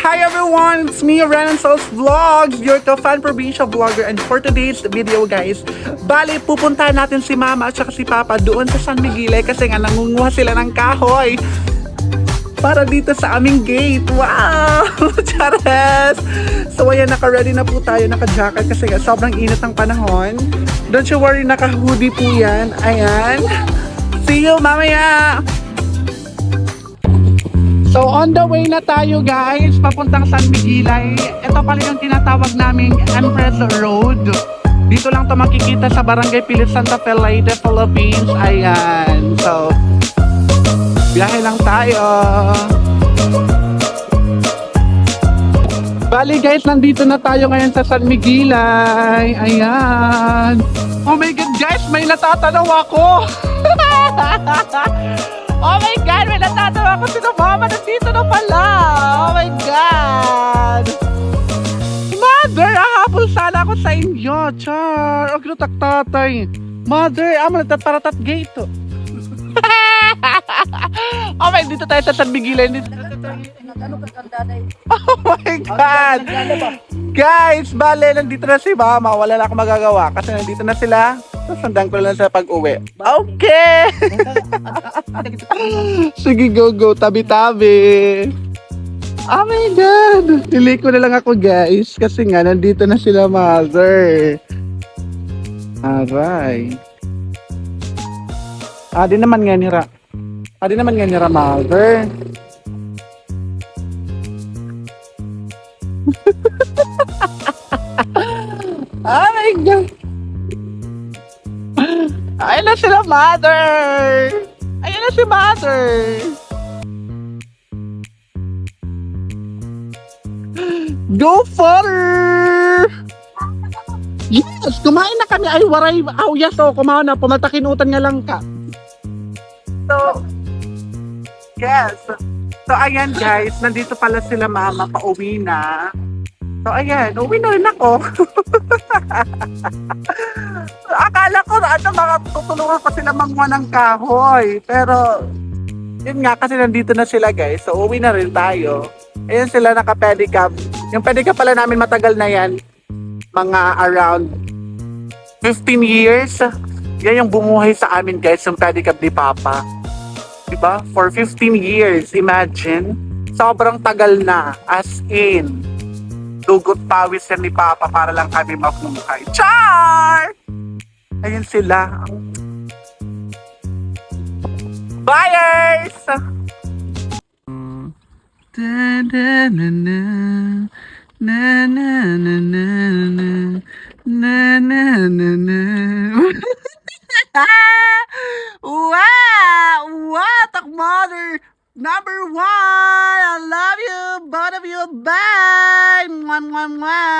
Hi everyone, it's me, Renaissance Vlogs, your ka-fan provincial vlogger, and for today's video guys, bali pupuntahan natin si Mama at saka si Papa doon sa San Miguel kasi nga nangunguha sila ng kahoy para dito sa aming gate. Wow! Chares! So ayan, naka-ready na po tayo, naka-jacket kasi nga sobrang init ng panahon. Don't you worry, naka-hoodie po yan. Ayan. See you mamaya! So on the way na tayo guys, papuntang San Miguel. Ito pala yung tinatawag naming Empress Road. Dito lang to makikita sa Barangay Pilit, Santa Fe, Leyte, Philippines. Ayan. So, biyahe lang tayo. Bali guys, nandito na tayo ngayon sa San Miguel. Ayan. Oh my God guys, may natatanaw ako. Oh my God, may natatawa ko si Mama, nandito na pala. Oh my God. Mother, ahabol sana ako sa inyo. Char, ang kinutak tatay. Mother, nagtataratat gate. Oh my, dito tayo sa San Miguel. Oh my God. Guys, bale, nandito na si Mama. Wala na akong magagawa kasi nandito na sila. Sundan ko lang sa pag-uwi. Okay! Sige, go. Tabi-tabi. Oh my God! Hili ko na lang ako, guys. Kasi nga, nandito na sila, Mother. Aray. Adi naman nga nira, Mother. Oh my God! Ayun na sila, Mother! Ayun na si Mother! Go father! Yes! Kumain na kami! Ay, waray! Oh, yes! Oh, kumain na! Pumatakinutan nga lang ka! So, yes! So, ayan guys, nandito pala sila Mama, pauwi na. So, ayan, uwi na rin ako. Akala ko tutulungan ko sila manguha ng kahoy. Pero, yun nga, kasi nandito na sila guys. So, uwi na rin tayo. Ayan sila naka-pedicab. Yung pedicab pala namin matagal na yan. Mga around 15 years. Yan yung bumuhay sa amin guys, yung pedicab ni Papa. Diba? For 15 years, imagine. Sobrang tagal na. As in, dugot pawis yan ni Papa para lang kami mabuhay. Char! Ayun sila. Buyers! Da, da, na, na. Na, na, na, na, na. Na, na, na, na. Wow! What a mother! Number one! I love you! Both of you! Bye! Mwah, mwah, mwah!